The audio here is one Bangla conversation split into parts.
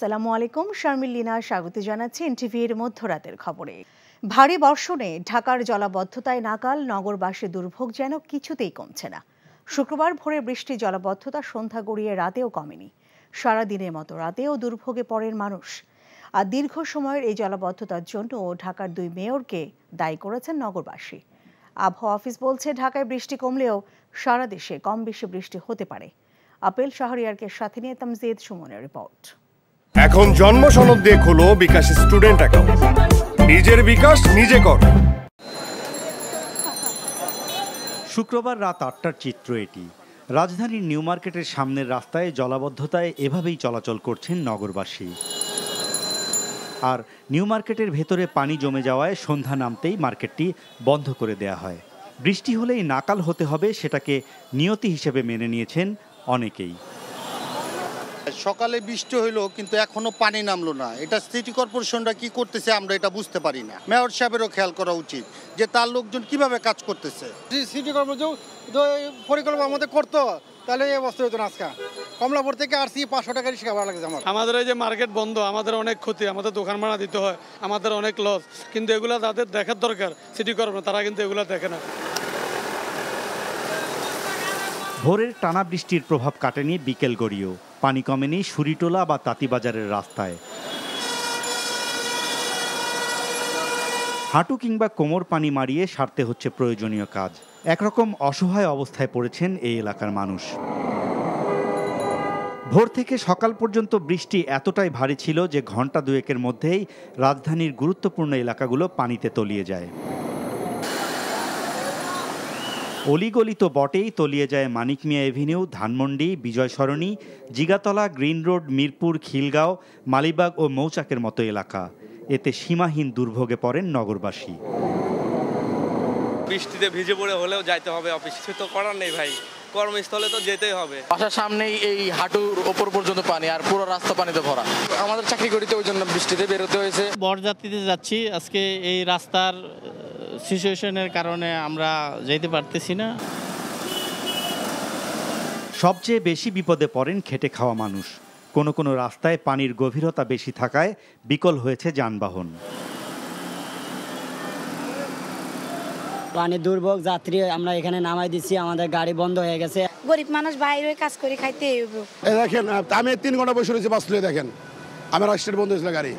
আসসালামু আলাইকুম, শারমিল লীনা স্বাগত জানাচ্ছি এনটিভির মধ্যরাতের খবরে। ভারী বর্ষণে ঢাকার জলাবদ্ধতায় নাকাল নগরবাসী, দুর্ভোগ যেন কিছুতেই কমছে না। শুক্রবার ভোরে বৃষ্টি জলাবদ্ধতা সন্ধ্যা গড়িয়ে রাতেও কমেনি। সারাদিনের মতো রাতেও দুর্ভোগে পড়েন মানুষ। আর দীর্ঘ সময়ের এই জলাবদ্ধতার জন্য ঢাকার 2 মেয়রকে দায়ী করেছেন নগরবাসী। আবহাওয়া অফিস বলছে ঢাকায় বৃষ্টি কমলেও সারা দেশে কম বেশি বৃষ্টি হতে পারে। আপেল শাহরিয়ারকে সাথে নিয়ে তামজিদ সুমনের রিপোর্ট। এখন জন্ম সনদ দিয়ে খোলো বিকাশ স্টুডেন্ট অ্যাকাউন্ট। নিজের বিকাশ নিজে কর। শুক্রবার রাত 8টার চিত্র এটি। রাজধানীর নিউ মার্কেটের সামনের রাস্তায় জলাবদ্ধতায় এভাবেই চলাচল করছেন নগরবাসী। আর নিউ মার্কেটের ভেতরে পানি জমে যাওয়ায় সন্ধ্যা নামতেই মার্কেটটি বন্ধ করে দেয়া হয়। বৃষ্টি হলেই নাকাল হতে হবে, সেটাকে নিয়তি হিসেবে মেনে নিয়েছেন অনেকেই। সকালে বৃষ্টি হইলো কিন্তু এখনো পানি নামলো না। এটা সিটি কর্পোরেশনরা কি করতেছে আমরা এটা বুঝতে পারি না। মেয়র সাহেবেরও খেয়াল করা উচিত যে তার লোকজন কিভাবে কাজ করতেছে। সিটি কর্পোরেশন পরিকল্পনা আমাদের করতো তাহলে এই অবস্থা হতো না। আজকে কমলাপুর থেকে আসছি 500 টাকা রিক্সা ভাড়া লাগছে আমার। আমাদের এই যে মার্কেট বন্ধ, আমাদের অনেক ক্ষতি, আমাদের দোকান ভাড়া দিতে হয়, আমাদের অনেক লস। কিন্তু এগুলা তাদের দেখার দরকার সিটি কর্পোরেশন, তারা কিন্তু এগুলা দেখে না। ভোরের টানা বৃষ্টির প্রভাব কাটেনি বিকেল গড়িয়েও। পানি কমেনি সুরিটোলা বা তাঁতিবাজারের রাস্তায়। হাঁটু কিংবা কোমর পানি মারিয়ে সারতে হচ্ছে প্রয়োজনীয় কাজ। একরকম অসহায় অবস্থায় পড়েছেন এই এলাকার মানুষ। ভোর থেকে সকাল পর্যন্ত বৃষ্টি এতটাই ভারী ছিল যে ঘন্টা দুয়েকের মধ্যেই রাজধানীর গুরুত্বপূর্ণ এলাকাগুলো পানিতে তলিয়ে যায়। অলিগলি তো বটেই, তলিয়ে যায় মানিক মিয়া এভিনিউ, ধানমন্ডি, বিজয় সরণি, জিগাতলা, গ্রিন রোড, মিরপুর, খিলগাঁও, মালিবাগ ও মৌচাকের মতো এলাকা। এতে সীমাহীন দুর্ভোগে পড়েন নগরবাসী। বৃষ্টিতে ভিজে পড়ে হলেও যাইতে হবে অফিস, তো করার নেই ভাই, কর্মস্থলে তো যেতেই হবে। বাসার সামনেই এই হাঁটুর ওপর পর্যন্ত পানি, আর পুরো রাস্তা পানিতে ভরা। আমাদের চাকরি করিতে ওই জন্য বৃষ্টিতে বেরোতে হয়েছে। বরযাত্রীতে যাচ্ছি, আজকে এই রাস্তার সিচুয়েশনের কারণে আমরা যেতে পারতেছি না। সবচেয়ে বেশি বিপদে পড়েন খেটে খাওয়া মানুষ। কোনো কোনো রাস্তায় পানির গভীরতা বেশি থাকায় বিকল হয়েছে যানবাহন। পানি দুর্ভোগ, যাত্রী আমরা এখানে নামাই দিচ্ছি, আমাদের গাড়ি বন্ধ হয়ে গেছে। গরিব মানুষ বাইরে কাজ করে খাইতে হইব। দেখেন আমি 3 ঘন্টা বসে রয়েছি বাস লয়ে, দেখেন আমার রাস্তার বন্ধ হয়েছিল গাড়ি।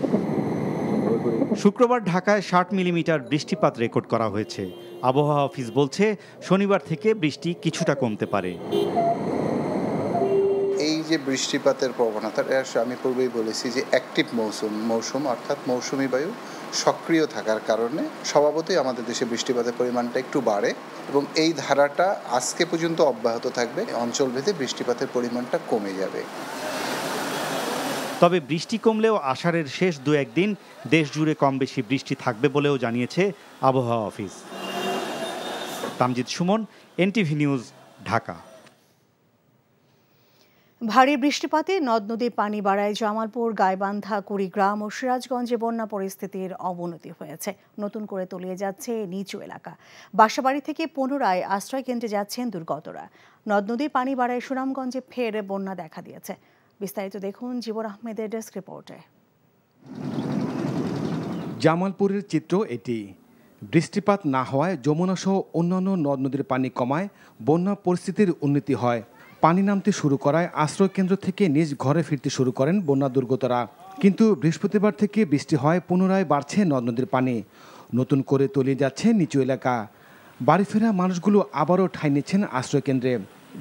শুক্রবার ঢাকায় 60 মিলিমিটার বৃষ্টিপাত রেকর্ড করা হয়েছে। আবহাওয়া অফিস বলছে শনিবার থেকে বৃষ্টি কিছুটা কমতে পারে। এই যে বৃষ্টিপাতের প্রবণতা, আমি পূর্বেই বলেছি যে অ্যাক্টিভ মৌসুম অর্থাৎ মৌসুমি বায়ু সক্রিয় থাকার কারণে স্বভাবতই আমাদের দেশে বৃষ্টিপাতের পরিমাণটা একটু বাড়ে এবং এই ধারাটা আজকে পর্যন্ত অব্যাহত থাকবে। অঞ্চলভেদে বৃষ্টিপাতের পরিমাণটা কমে যাবে। তবে বৃষ্টি কমলেও আষাঢ়ের শেষ 2-1 দিন দেশ জুড়ে কম বেশি বৃষ্টি থাকবে বলেও জানিয়েছে আবহাওয়া office. Tamjid Suman, NTV news, Dhaka. ভারী বৃষ্টিপাতে নদ নদীর পানি বাড়ায় জামালপুর, গাইবান্ধা, কুড়িগ্রাম ও সিরাজগঞ্জে বন্যা পরিস্থিতির অবনতি হয়েছে। নতুন করে তলিয়ে যাচ্ছে নিচু এলাকা। বাসাবাড়ি থেকে পুনরায় আশ্রয় কেন্দ্রে যাচ্ছেন দুর্গতরা। নদ নদীর পানি বাড়ায় সুনামগঞ্জে ফের বন্যা দেখা দিয়েছে। বিস্তারিত দেখুন জীবন আহমেদের ডেস্ক রিপোর্টে। জামালপুরের চিত্র এটি। বৃষ্টিপাত না হওয়ায় যমুনা সহ অন্যান্য নদ নদীর পানি কমায় বন্যা পরিস্থিতির উন্নতি হয়। পানি নামতে শুরু করায় আশ্রয় কেন্দ্র থেকে নিজ ঘরে ফিরতে শুরু করেন বন্যা দুর্গতরা। কিন্তু বৃহস্পতিবার থেকে বৃষ্টি হয়, পুনরায় বাড়ছে নদ নদীর পানি। নতুন করে তলিয়ে যাচ্ছে নিচু এলাকা। বাড়ি ফেরা মানুষগুলো আবারও ঠাঁই নিচ্ছেন আশ্রয় কেন্দ্রে।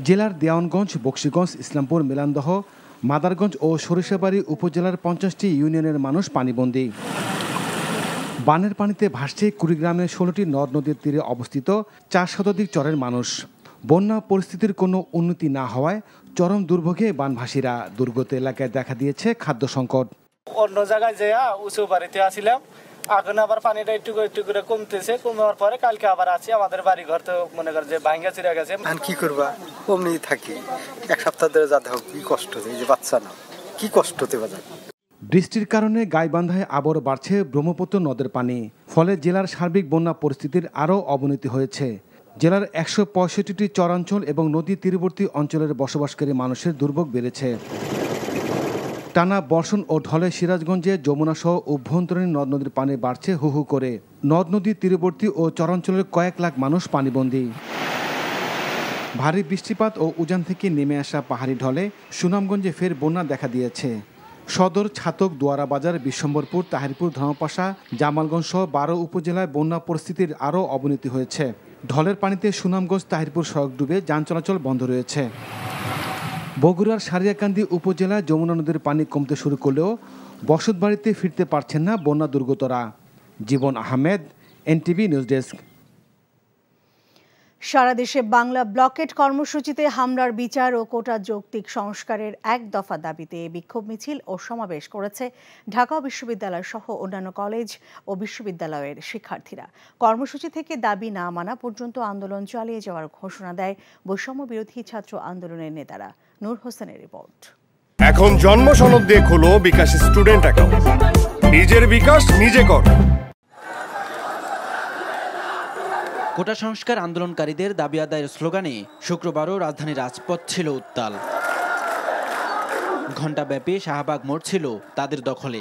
জেলার দেওয়ানগঞ্জ, বকশীগঞ্জ, ইসলামপুর, মেলান্দহ, মাদারগঞ্জ ও সরিষাবাড়ি উপজেলার 50টি ইউনিয়নের মানুষ পানিবন্দী। বানের পানিতে ভাসছে কুড়িগ্রামের 16টি নদ নদীর তীরে অবস্থিত 4 শতাধিক চরের মানুষ। বন্যা পরিস্থিতির কোনো উন্নতি না হওয়ায় চরম দুর্ভোগে বানভাসীরা। দুর্গত এলাকায় দেখা দিয়েছে খাদ্য সংকট। অন্য জায়গায় যে উঁচু বাড়িতে আসিলাম, এখন আবার পানিটা একটু করে কমতেছে। কমার পরে কালকে আবার আছি। আমাদের বাড়ি ঘর তো মনে কর যে ভাঙ্গা চিরা গেছে। কি করবা, অমনি থাকি। 1 সপ্তাহ ধরে যাতে হোক, কি কষ্ট, এই যে বাচ্চা না, কি কষ্ট হতে পারে। বৃষ্টির কারণে গাইবান্ধায় আবারও বাড়ছে ব্রহ্মপুত্র নদের পানি। ফলে জেলার সার্বিক বন্যা পরিস্থিতির আরও অবনতি হয়েছে। জেলার 165টি চরাঞ্চল এবং নদী তীরবর্তী অঞ্চলের বসবাসকারী মানুষের দুর্ভোগ বেড়েছে। টানা বর্ষণ ও ঢলে সিরাজগঞ্জে যমুনা সহ অভ্যন্তরীণ নদ নদীর পানি বাড়ছে হু হু করে। নদ নদীর তীরবর্তী ও চরাঞ্চলের কয়েক লাখ মানুষ পানিবন্দী। ভারী বৃষ্টিপাত ও উজান থেকে নেমে আসা পাহাড়ি ঢলে সুনামগঞ্জে ফের বন্যা দেখা দিয়েছে। সদর, ছাতক, দোয়ারা বাজার, বিশ্বম্বরপুর, তাহিরপুর, ধর্মপাশা, জামালগঞ্জ সহ 12 উপজেলায় বন্যা পরিস্থিতির আরও অবনতি হয়েছে। ঢলের পানিতে সুনামগঞ্জ তাহিরপুর সড়ক ডুবে যান চলাচল বন্ধ রয়েছে। বগুড়ার সারিয়াকান্দি উপজেলায় যমুনা নদীর পানি কমতে শুরু করলেও বসতবাড়িতে ফিরতে পারছেন না বন্যা দুর্গতরা। জীবন আহমেদ, এনটিভি নিউজ ডেস্ক। সারা দেশে বাংলা ব্লকেট কর্মসূচিতে হামলার বিচার ও কোটা যৌক্তিক সংস্কারের এক দফা দাবিতে বিক্ষোভ মিছিল ও সমাবেশ করেছে ঢাকা বিশ্ববিদ্যালয় সহ অন্যান্য কলেজ ও বিশ্ববিদ্যালয়ের শিক্ষার্থীরা। কর্মসূচি থেকে দাবি না মানা পর্যন্ত আন্দোলন চালিয়ে যাওয়ার ঘোষণা দেয় বৈষম্য বিরোধী ছাত্র আন্দোলনের নেতারা। নূর হোসেনের রিপোর্ট। এখন জন্ম সনদ দিয়ে খোলো বিকাশ স্টুডেন্ট অ্যাকাউন্ট। নিজের বিকাশ নিজে কর। কোটা সংস্কার আন্দোলনকারীদের দাবি আদায়ের স্লোগানে শুক্রবারও রাজধানীর রাজপথ ছিল উত্তাল। ঘণ্টাব্যাপী শাহবাগ মোড় ছিল তাদের দখলে।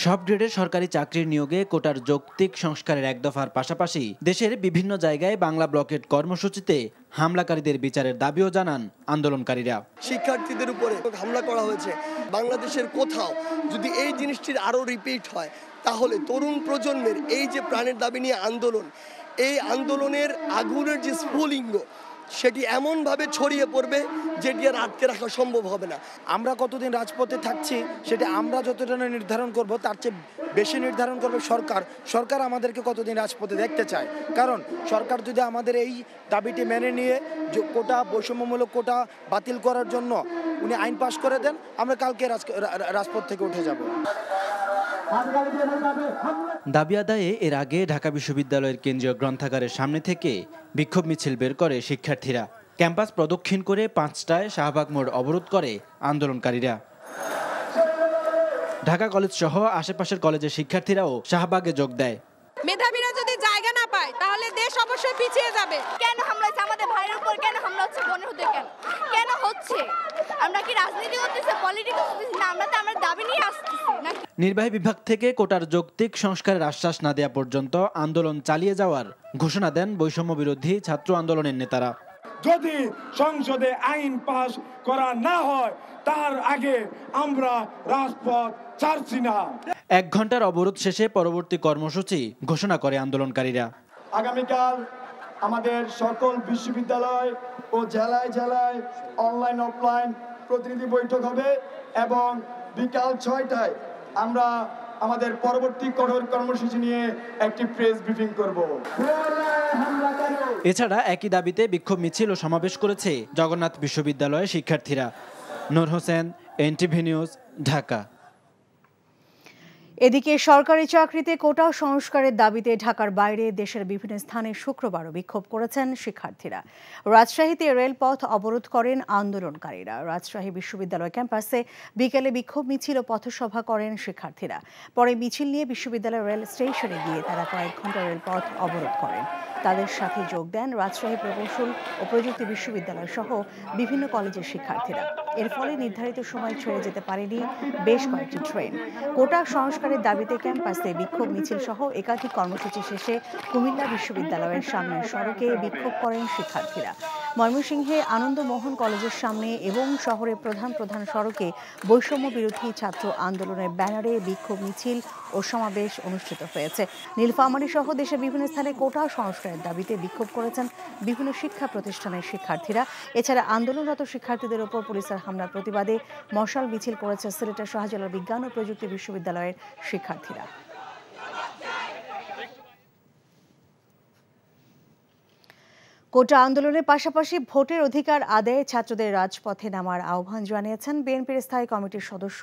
সব গ্রেডের সরকারি চাকরির নিয়োগে কোটার যৌক্তিক সংস্কারের এক দফার পাশাপাশি দেশের বিভিন্ন জায়গায় বাংলা ব্লকেট কর্মসূচিতে হামলাকারীদের বিচারের দাবিও জানান আন্দোলনকারীরা। শিক্ষার্থীদের উপরে হামলা করা হয়েছে। বাংলাদেশের কোথাও যদি এই জিনিসটির আরও রিপিট হয় তাহলে তরুণ প্রজন্মের এই যে প্রাণের দাবি নিয়ে আন্দোলন, এই আন্দোলনের আগুনের যে স্ফুলিঙ্গ সেটি এমনভাবে ছড়িয়ে পড়বে যেটি আর আটকে রাখা সম্ভব হবে না। আমরা কতদিন রাজপথে থাকছি সেটা আমরা যতটা নির্ধারণ করব তার চেয়ে বেশি নির্ধারণ করবে সরকার। সরকার আমাদেরকে কতদিন রাজপথে দেখতে চায়, কারণ সরকার যদি আমাদের এই দাবিটি মেনে নিয়ে কোটা বৈষম্যমূলক কোটা বাতিল করার জন্য উনি আইন পাশ করে দেন, আমরা কালকে রাজপথ থেকে উঠে যাব। দাবি আদায়ে এর আগে ঢাকা বিশ্ববিদ্যালয়ের কেন্দ্রীয় গ্রন্থাগারের সামনে থেকে বিক্ষোভ মিছিল বের করে শিক্ষার্থীরা। ক্যাম্পাস প্রদক্ষিণ করে 5টায় শাহবাগ মোড় অবরোধ করে আন্দোলনকারীরা। ঢাকা কলেজ সহ আশেপাশের কলেজের শিক্ষার্থীরাও শাহবাগে যোগ দেয়। মেধাবীরা যদি জায়গা না পায় তাহলে দেশ অবশ্যই পিছিয়ে যাবে। কেন হামলা হচ্ছে আমাদের ভাইয়ের উপর? কেন হামলা হচ্ছে বোনের উপর? কেন হচ্ছে? আমরা কি রাজনীতি করতেছি, পলিটিক্স করতেছি না? আমরা তো আমরা দাবি নিয়ে আসতেছি না। নির্বাহী বিভাগ থেকে কোটার যৌক্তিক সংস্কারের আশ্বাস না দেওয়া পর্যন্ত আন্দোলন চালিয়ে যাওয়ার ঘোষণা দেন বৈষম্য বিরোধী ছাত্র আন্দোলনের নেতারা। যদি সংসদে আইন পাস করা না হয় তার আগে আমরা রাজপথ ছাড়ছি না। 1 ঘন্টার অবরোধ শেষে পরবর্তী কর্মসূচি ঘোষণা করে আন্দোলনকারীরা। আগামীকাল আমাদের সকল বিশ্ববিদ্যালয় ও জেলায় জেলায় অনলাইন অফলাইন প্রতিনিধি বৈঠক হবে এবং বিকাল 6টায় আমরা আমাদের পরবর্তী কঠোর কর্মসূচি নিয়ে একটি প্রেস ব্রিফিং করব। এছাড়া একই দাবিতে বিক্ষোভ মিছিল ও সমাবেশ করেছে জগন্নাথ বিশ্ববিদ্যালয়ের শিক্ষার্থীরা। নূর হোসেন, এনটিভি নিউজ, ঢাকা। এদিকে সরকারি চাকরিতে কোটা সংস্কারের দাবিতে ঢাকার বাইরে দেশের বিভিন্ন স্থানে শুক্রবারও বিক্ষোভ করেছেন শিক্ষার্থীরা। রাজশাহীতে রেলপথ অবরোধ করেন আন্দোলনকারীরা। রাজশাহী বিশ্ববিদ্যালয় ক্যাম্পাসে বিকেলে বিক্ষোভ মিছিল ও পথসভা করেন শিক্ষার্থীরা। পরে মিছিল নিয়ে বিশ্ববিদ্যালয় রেল স্টেশনে গিয়ে তারা কয়েক ঘন্টা রেলপথ অবরোধ করেন। তাদের সাথে যোগ দেন রাজশাহী প্রকৌশল ও প্রযুক্তি বিশ্ববিদ্যালয় সহ বিভিন্ন কলেজের শিক্ষার্থীরা। এর ফলে নির্ধারিত সময় ছেড়ে যেতে পারেনি বেশ কয়েকটি ট্রেন। কোটা সংস্কারের দাবিতে ক্যাম্পাসে বিক্ষোভ মিছিল সহ একাধিক কর্মসূচি শেষে কুমিল্লা বিশ্ববিদ্যালয়ের সামনের সড়কে বিক্ষোভ করেন শিক্ষার্থীরা। ময়মনসিংহে আনন্দমোহন কলেজের সামনে এবং শহরের প্রধান প্রধান সড়কে বৈষম্য বিরোধী ছাত্র আন্দোলনের ব্যানারে বিক্ষোভ মিছিল ও সমাবেশ অনুষ্ঠিত হয়েছে। নীলফামারী সহ দেশের বিভিন্ন স্থানে কোটা সংস্কারের দাবিতে বিক্ষোভ করেছেন বিভিন্ন শিক্ষা প্রতিষ্ঠানের শিক্ষার্থীরা। এছাড়া আন্দোলনরত শিক্ষার্থীদের ওপর পুলিশের হামলার প্রতিবাদে মশাল মিছিল করেছে সিলেটের শাহজালাল বিজ্ঞান ও প্রযুক্তি বিশ্ববিদ্যালয়ের শিক্ষার্থীরা। কোটা আন্দোলনের পাশাপাশি ভোটের অধিকার আদায়ে ছাত্রদের রাজপথে নামার আহ্বান জানিয়েছেন বিএনপির স্থায়ী কমিটির সদস্য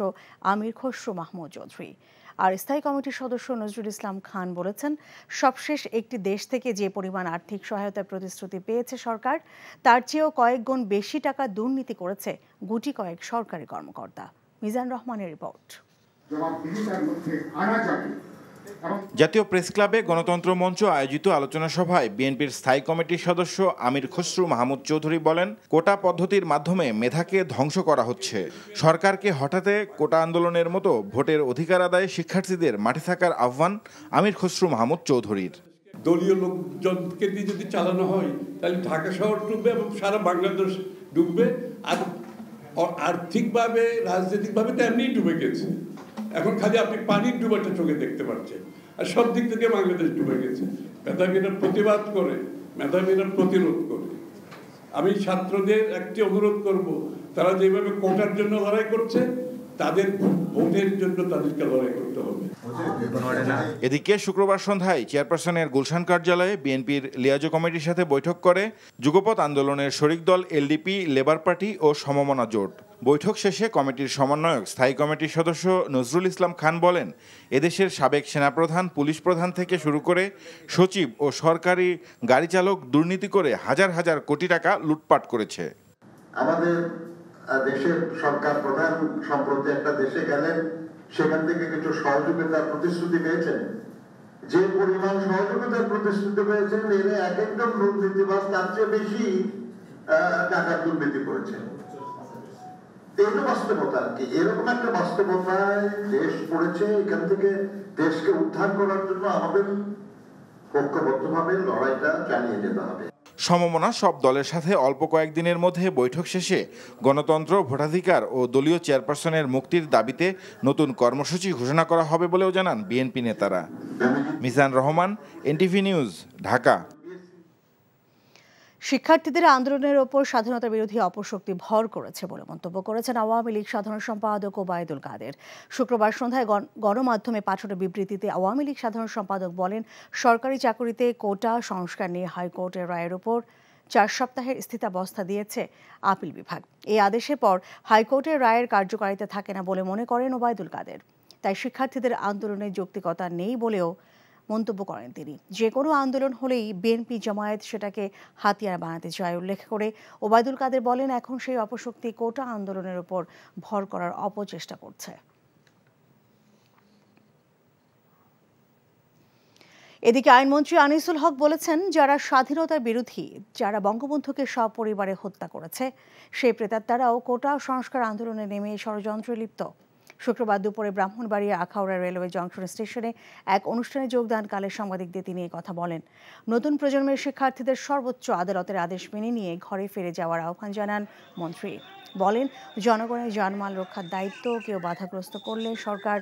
আমির খসরু মাহমুদ চৌধুরী। আর স্থায়ী কমিটির সদস্য নজরুল ইসলাম খান বলেছেন, সবশেষ একটি দেশ থেকে যে পরিমাণ আর্থিক সহায়তার প্রতিশ্রুতি পেয়েছে সরকার, তার চেয়েও কয়েক গুণ বেশি টাকা দুর্নীতি করেছে গুটি কয়েক সরকারি কর্মকর্তা। মিজান রহমানের রিপোর্ট। জাতীয় প্রেস ক্লাবে গণতন্ত্র মঞ্চ আয়োজিত আলোচনা সভায় বিএনপির স্থায়ী কমিটির সদস্য আমির খসরু মাহমুদ চৌধুরী বলেন, কোটা পদ্ধতির মাধ্যমে মেধাকে ধ্বংস করা হচ্ছে। সরকারকে হঠাতে কোটা আন্দোলনের মতো ভোটের অধিকার আদায়ে শিক্ষার্থীদের মাঠে থাকার আহ্বান আমির খসরু মাহমুদ চৌধুরীর। দলীয় লোকজনকে দিয়ে যদি চালানো হয় তাহলে ঢাকা শহর ডুববে এবং সারা বাংলাদেশ ডুববে। আর আর্থিকভাবে রাজনৈতিকভাবে তো এমনিই ডুবে গেছে। এখন খালি আপনি পানির ডুবাটা চোখে দেখতে পাচ্ছেন, আর সব দিক থেকে বাংলাদেশ ডুবে গেছে। মেধাবীরা প্রতিবাদ করে, মেধাবীরা প্রতিরোধ করে। আমি ছাত্রদের একটি অনুরোধ করব, তারা যেভাবে কোটার জন্য লড়াই করছে, তাদের ভোটের জন্য তাদেরকে লড়াই করতে হবে। এদিকে শুক্রবার সন্ধ্যায় চেয়ারপারসনের গুলশান কার্যালয়ে বিএনপির লিয়াজো কমিটির সাথে বৈঠক করে যুগপৎ আন্দোলনের শরিক দল এলডিপি, লেবার পার্টি ও সমমনা জোট। বৈঠক শেষে কমিটির সমন্বয়ক স্থায়ী কমিটির সদস্য নজরুল ইসলাম খান বলেন, এদেশের সাবেক সেনাপ্রধান, পুলিশ প্রধান থেকে শুরু করে সচিব ও সরকারি গাড়ি চালক দুর্নীতি করে হাজার হাজার কোটি টাকা লুটপাট করেছে। আমাদের দেশের সরকার প্রধান সম্প্রতি একটা দেশে গেলেন, সেখান থেকে কিছু সহযোগিতার প্রতিশ্রুতি পেয়েছেন। যে পরিমাণ সহযোগিতার প্রতিশ্রুতি পেয়েছেন, এর এক একজন দুর্নীতিবাজ তার চেয়ে বেশি টাকার দুর্নীতি করেছেন। এই তো বাস্তবতা আর কি। এরকম একটা বাস্তবতায় দেশ পড়েছে। এখান থেকে দেশকে উদ্ধার করার জন্য আমাদের ঐক্যবদ্ধভাবে লড়াইটা চালিয়ে যেতে হবে। সমমনা সব দলের সাথে অল্প কয়েকদিনের মধ্যে বৈঠক শেষে গণতন্ত্র, ভোটাধিকার ও দলীয় চেয়ারপারসনের মুক্তির দাবিতে নতুন কর্মসূচি ঘোষণা করা হবে বলেও জানান বিএনপি নেতারা। Mizan Rahman, NTV news, Dhaka. শিক্ষার্থীদের আন্দোলনের ওপর স্বাধীনতা বিরোধী অপশক্তি ভর করেছে বলে মন্তব্য করেছেন আওয়ামী লীগ সাধারণ সম্পাদক ওবায়দুল কাদের। শুক্রবার সন্ধ্যায় গণমাধ্যমে পাঠানো বিবৃতিতে আওয়ামী লীগ সাধারণ সম্পাদক বলেন, সরকারি চাকরিতে কোটা সংস্কার নিয়ে হাইকোর্টের রায়ের ওপর 4 সপ্তাহের স্থিতাবস্থা দিয়েছে আপিল বিভাগ। এই আদেশের পর হাইকোর্টের রায়ের কার্যকারিতা থাকে না বলে মনে করেন ওবায়দুল কাদের। তাই শিক্ষার্থীদের আন্দোলনের যৌক্তিকতা নেই বলেও মন্তব্য করেন তিনি। যে কোনো আন্দোলন হলেই বিএনপি জামায়াত সেটাকে হাতিয়ার বানাতে চায় উল্লেখ করে ওবায়দুল কাদের বলেন, এখন সেই অপশক্তি কোটা আন্দোলনের উপর ভর করার অপচেষ্টা করছে। এদিকে আইনমন্ত্রী আনিসুল হক বলেছেন, যারা স্বাধীনতার বিরোধী, যারা বঙ্গবন্ধুকে সপরিবারে হত্যা করেছে, সেই প্রেতাত্মারাও কোটা সংস্কার আন্দোলনে নেমে ষড়যন্ত্রে লিপ্ত। শুক্রবার দুপুরে ব্রাহ্মণবাড়িয়া আখাউড়া রেলওয়ে জংশন স্টেশনে এক অনুষ্ঠানে যোগদানকালে সাংবাদিকদের তিনি কথা বলেন। নতুন প্রজন্মের শিক্ষার্থীদের সর্বোচ্চ আদালতের আদেশ মেনে নিয়ে ঘরে ফিরে যাওয়ার আহ্বান জানান মন্ত্রী। বলেন, জনগণের জানমাল রক্ষার দায়িত্ব কেউ বাধাগ্রস্ত করলে সরকার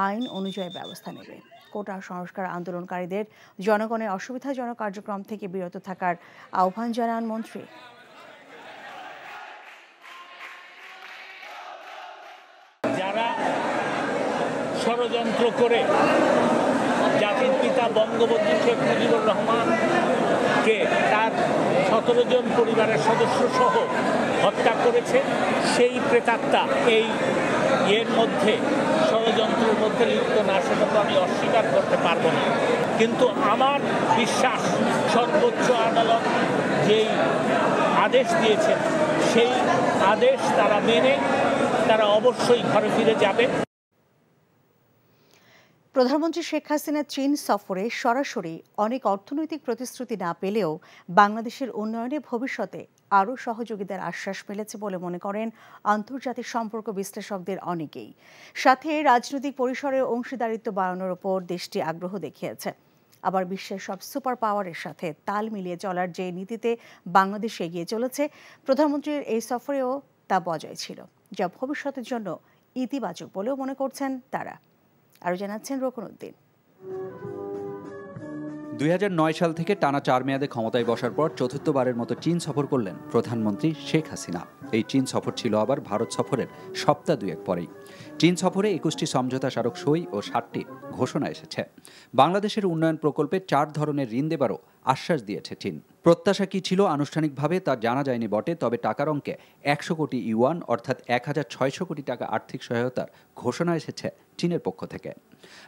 আইন অনুযায়ী ব্যবস্থা নেবে। কোটা সংস্কার আন্দোলনকারীদের জনগণের অসুবিধাজনক কার্যক্রম থেকে বিরত থাকার আহ্বান জানান মন্ত্রী। যারা ষড়যন্ত্র করে জাতির পিতা বঙ্গবন্ধু শেখ মুজিবুর রহমানকে তার 17 জন পরিবারের সদস্য সহ হত্যা করেছে, সেই প্রেতাত্মা এই মধ্যে ষড়যন্ত্রের মধ্যে লিপ্ত না, সেটা তো আমি অস্বীকার করতে পারবো না। কিন্তু আমার বিশ্বাস, সর্বোচ্চ আদালত যেই আদেশ দিয়েছেন সেই আদেশ তারা মেনে তারা অবশ্যই ঘরে ফিরে যাবে। প্রধানমন্ত্রী শেখ হাসিনা চীন সফরে সরাসরি অনেক অর্থনৈতিক প্রতিশ্রুতি না পেলেও বাংলাদেশের উন্নয়নে ভবিষ্যতে আরও সহযোগিতার আশ্বাস মিলেছে বলে মনে করেন আন্তর্জাতিক সম্পর্ক বিশ্লেষকদের অনেকেই। সাথে রাজনৈতিক পরিসরে অংশীদারিত্ব বাড়ানোর ওপর দেশটি আগ্রহ দেখিয়েছে। আবার বিশ্বের সব সুপার পাওয়ারের সাথে তাল মিলিয়ে চলার যে নীতিতে বাংলাদেশ এগিয়ে চলেছে, প্রধানমন্ত্রীর এই সফরেও তা বজায় ছিল, যা ভবিষ্যতের জন্য ইতিবাচক বলেও মনে করছেন তারা। আরও জানাচ্ছেন রোকন উদ্দিন। 2009 সাল থেকে টানা 4 মেয়াদে ক্ষমতায় বসার পর চতুর্থবারের মতো চীন সফর করলেন প্রধানমন্ত্রী শেখ হাসিনা। এই চীন সফর ছিল আবার ভারত সফরের সপ্তাহ দুয়েক পরেই। চীন সফরে 21টি সমঝোতা স্মারক সই ও 60টি ঘোষণা এসেছে। বাংলাদেশের উন্নয়ন প্রকল্পে 4 ধরনের ঋণ দেবারও আশ্বাস দিয়েছে চীন। প্রত্যাশা কি ছিল আনুষ্ঠানিকভাবে তা জানা যায়নি বটে, তবে টাকার অঙ্কে 100 কোটি ইউয়ান অর্থাৎ 1600 কোটি টাকা আর্থিক সহায়তার ঘোষণা এসেছে চীনের পক্ষ থেকে।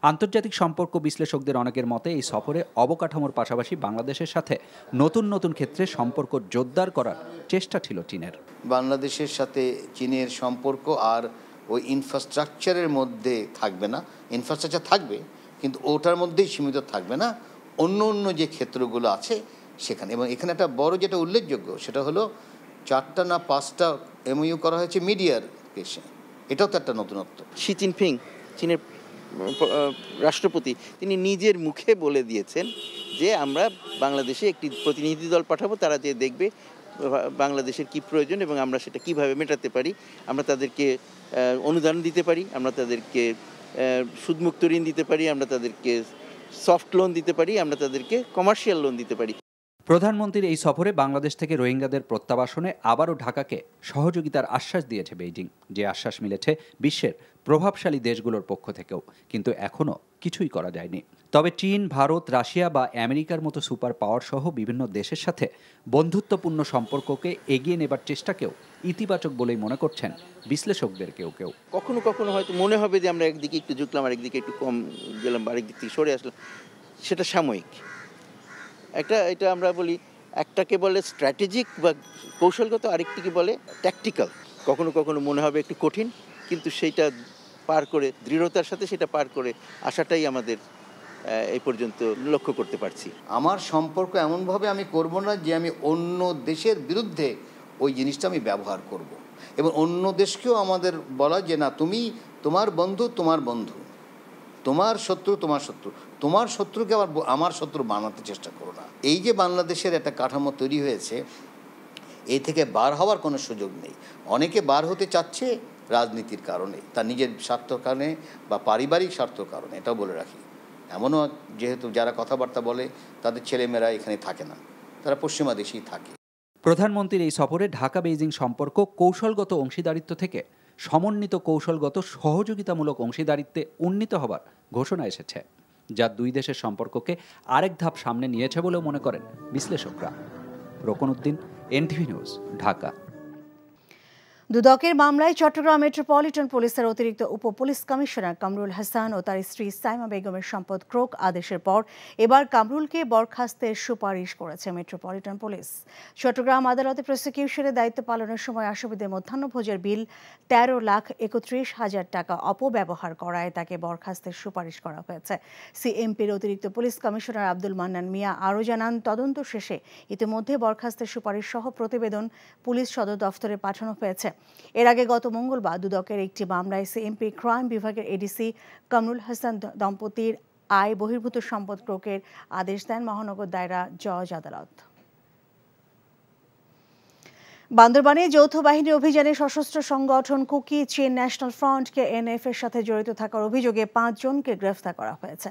আন্তর্জাতিক সম্পর্ক বিশ্লেষকদের অনেকের মতে এই সফরে অবকাঠামোর পাশাপাশি বাংলাদেশের সাথে নতুন নতুন ক্ষেত্রে সম্পর্ক জোরদার করার চেষ্টা ছিল চীনের। বাংলাদেশের সাথে চীনের সম্পর্ক আর ওই ইনফ্রাস্ট্রাকচারের মধ্যে থাকবে না, ইনফ্রাস্ট্রাকচার থাকবে কিন্তু ওটার মধ্যেই সীমিত থাকবে না, অন্য অন্য যে ক্ষেত্রগুলো আছে সেখানে। এবং এখানে একটা বড় যেটা উল্লেখযোগ্য সেটা হলো 4টা না 5টা MOU করা হয়েছে মিডিয়ার কেসে, এটাও তো একটা নতুনত্ব। শি জিনপিং চীনের রাষ্ট্রপতি তিনি নিজের মুখে বলে দিয়েছেন যে আমরা বাংলাদেশে একটি প্রতিনিধি দল পাঠাবো, তারা যে দেখবে বাংলাদেশের কি প্রয়োজন এবং আমরা সেটা কিভাবে মেটাতে পারি। আমরা তাদেরকে অনুদান দিতে পারি, আমরা তাদেরকে সুদমুক্ত ঋণ দিতে পারি, আমরা তাদেরকে সফট লোন দিতে পারি, আমরা তাদেরকে কমার্শিয়াল লোন দিতে পারি। প্রধানমন্ত্রীর এই সফরে বাংলাদেশ থেকে রোহিঙ্গাদের প্রত্যাবাসনে আবারও ঢাকাকে সহযোগিতার আশ্বাস দিয়েছে বেইজিং, যে আশ্বাস মিলেছে বিশ্বের প্রভাবশালী দেশগুলোর পক্ষ থেকেও, কিন্তু এখনও কিছুই করা যায়নি। তবে চীন, ভারত, রাশিয়া বা আমেরিকার মতো সুপার পাওয়ার সহ বিভিন্ন দেশের সাথে বন্ধুত্বপূর্ণ সম্পর্ককে এগিয়ে নেবার চেষ্টাকেও ইতিবাচক বলেই মনে করছেন বিশ্লেষকদের কেউ কেউ। কখনো কখনো হয়তো মনে হবে যে আমরা একদিকে একটু ঝুঁকলাম, আর একদিকে একটু কম গেলাম, আরেক দিক থেকে সরে আসলাম, সেটা সাময়িক। এটা আমরা বলি, একটাকে বলে স্ট্র্যাটেজিক বা কৌশলগত, আরেকটিকে বলে ট্যাকটিক্যাল। কখনো কখনো মনে হবে একটু কঠিন, কিন্তু সেইটা পার করে দৃঢ়তার সাথে সেটা পার করে আসাটাই আমাদের এই পর্যন্ত লক্ষ্য করতে পারছি। আমার সম্পর্ক এমনভাবে আমি করব না যে আমি অন্য দেশের বিরুদ্ধে ওই জিনিসটা আমি ব্যবহার করব, এবং অন্য দেশকেও আমাদের বলা যে না, তুমি তোমার বন্ধু তোমার বন্ধু, তোমার শত্রু তোমার শত্রু, তোমার শত্রুকে আবার আমার শত্রু বানাতে চেষ্টা করো না। এই যে বাংলাদেশের একটা কাঠামো তৈরি হয়েছে, এই থেকে বার হওয়ার কোনো সুযোগ নেই। অনেকে বার হতে চাচ্ছে রাজনীতির কারণে, তার নিজের স্বার্থর কারণে বা পারিবারিক স্বার্থর কারণে। এটাও বলে রাখি, এমনও যেহেতু যারা কথাবার্তা বলে তাদের ছেলেমেয়েরা এখানে থাকে না, তারা পশ্চিমা দেশেই থাকে। প্রধানমন্ত্রীর এই সফরে ঢাকা বেইজিং সম্পর্ক কৌশলগত অংশীদারিত্ব থেকে সমন্বিত কৌশলগত সহযোগিতামূলক অংশীদারিত্বে উন্নীত হবার ঘোষণা এসেছে, যা দুই দেশের সম্পর্ককে আরেক ধাপ সামনে নিয়েছে বলেও মনে করেন বিশ্লেষকরা। রোকন উদ্দিন, NTV নিউজ, ঢাকা। দুদকের মামলায় চট্টগ্রাম মেট্রোপলিটন পুলিশের অতিরিক্ত উপ পুলিশ কমিশনার কামরুল হাসান ও তার স্ত্রী সাইমা বেগমের সম্পদ ক্রোক আদেশের পর এবার কামরুলকে বরখাস্তের সুপারিশ করেছে মেট্রোপলিটন পুলিশ। চট্টগ্রাম আদালতে প্রসিকিউশনের দায়িত্ব পালনের সময় আসামিদের মধ্যাহ্নভোজের বিল 13,31,000 টাকা অপব্যবহার করায় তাকে বরখাস্তের সুপারিশ করা হয়েছে। সিএমপির অতিরিক্ত পুলিশ কমিশনার আব্দুল মান্নান মিয়া আরও জানান, তদন্ত শেষে ইতিমধ্যে বরখাস্তের সুপারিশ সহ প্রতিবেদন পুলিশ সদর দফতরে পাঠানো হয়েছে। এর আগে গত মঙ্গলবার দুদকের একটি মামলায় সিএমপি ক্রাইম বিভাগের এডিসি কামরুল হাসান দম্পতির আয় বহির্ভূত সম্পদ ক্রোকের আদেশ দেন মহানগর দায়রা জজ আদালত। বান্দরবানে যৌথ বাহিনী অভিযানে সশস্ত্র সংগঠন Kuki Chin national front KNF এর সাথে জড়িত থাকার অভিযোগে 5 জনকে গ্রেফতার করা হয়েছে।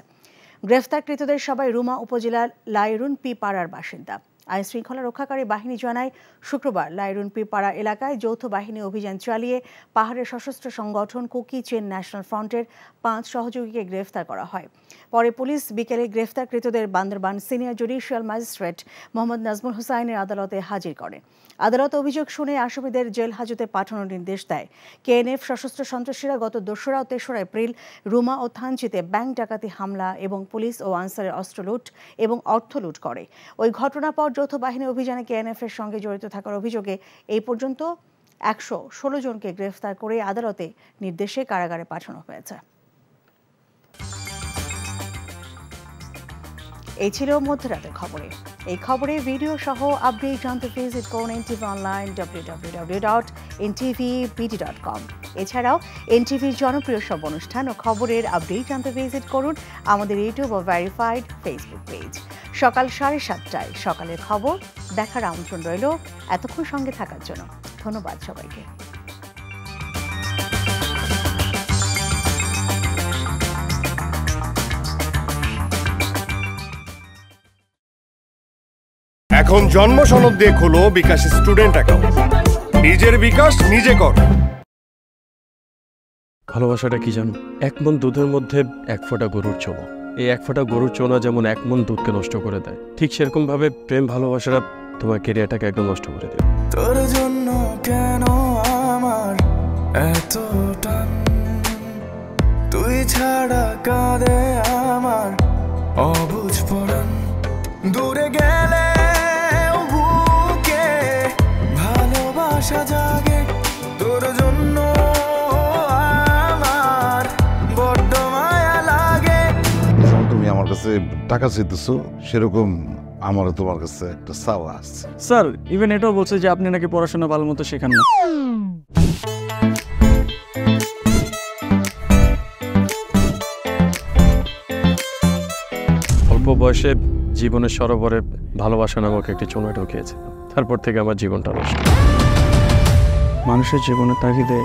গ্রেফতারকৃতদের সবাই রুমা উপজেলার লাইরুন পি পাড়ার বাসিন্দা। আইন শৃঙ্খলা রক্ষাকারী বাহিনী জানায়, শুক্রবার লাইরুন পি পাড়া এলাকায় যৌথ বাহিনী অভিযান চালিয়ে পাহাড়ের সশস্ত্র সংগঠন কুকি চেন ন্যাশনাল ফ্রন্টের 5 সহযোগীকে গ্রেফতার করা হয়। পরে পুলিশ বিকেলে গ্রেফতারকৃতদের Bandarban senior judicial magistrate Mohammad Nazmul হুসাইনের আদালতে হাজির করে। আদালত অভিযোগ শুনে আসামিদের জেল হাজতে পাঠানোর নির্দেশ দেয়। KNF সশস্ত্র সন্ত্রাসীরা গত 2রা ও 3রা এপ্রিল রুমা ও থানচিতে ব্যাংক ডাকাতি হামলা এবং পুলিশ ও আনসারের অস্ত্র লুট এবং অর্থ লুট করে। ওই ঘটনার পর যৌথ বাহিনী অভিযানে KNF এর সঙ্গে জড়িত থাকার অভিযোগে এই পর্যন্ত 116 জনকে গ্রেফতার করে আদালতে নির্দেশে কারাগারে পাঠানো হয়েছে। এই ছিল মধ্যরাতের খবরে। এই খবরে ভিডিও সহ আপডেট জানতে ভিজিট করুন NTV অনলাইন www.ntvbd.com। এছাড়াও NTVর জনপ্রিয় সব অনুষ্ঠান ও খবরের আপডেট জানতে ভিজিট করুন আমাদের ইউটিউব ও ভেরিফাইড ফেসবুক পেজ। সকাল 7:30টায় সকালের খবর দেখার আমন্ত্রণ রইল। এতক্ষণ সঙ্গে থাকার জন্য ধন্যবাদ সবাইকে। এখন জন্ম সনদ দিয়ে খোলো বিকাশ স্টুডেন্ট অ্যাকাউন্ট। নিজের বিকাশ নিজে কর। ভালোবাসাটা কি জানো? 1 মণ দুধের মধ্যে 1 ফোঁটা গরুর চোনা। এই 1 ফোঁটা গরুর চোনা যেমন 1 মণ দুধকে নষ্ট করে দেয়, ঠিক সেরকম ভাবে প্রেম ভালোবাসাটা তোমার ক্যারিয়ারটাকে একদম নষ্ট করে দেবে। তোর জন্য কেন আমার এত টান, তুই ছাড়া কাঁদে আমার অবুঝ পরাণ। দূরে গেলে বুকে ভালোবাসা জাগে, তোর জন্য আমার বড্ড মায়া লাগে। কাছে টাকা চাইতেছো, সেরকম আমারও তোমার কাছে একটা চাওয়া আছে। স্যার ইভেন এটাও বলছে যে আপনি নাকি পড়াশোনা ভালো মতো শেখান না। অল্প বয়সে জীবনের সরোবরে ভালোবাসা নামক একটি চোঙা ঢুকিয়েছে, তারপর থেকে আমার জীবনটা নষ্ট। মানুষের জীবনের তাগিদে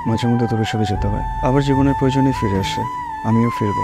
মাঝে মধ্যে দূরে সরে যেতে হয়, আবার জীবনের প্রয়োজনে ফিরে আসে, আমিও ফিরবো।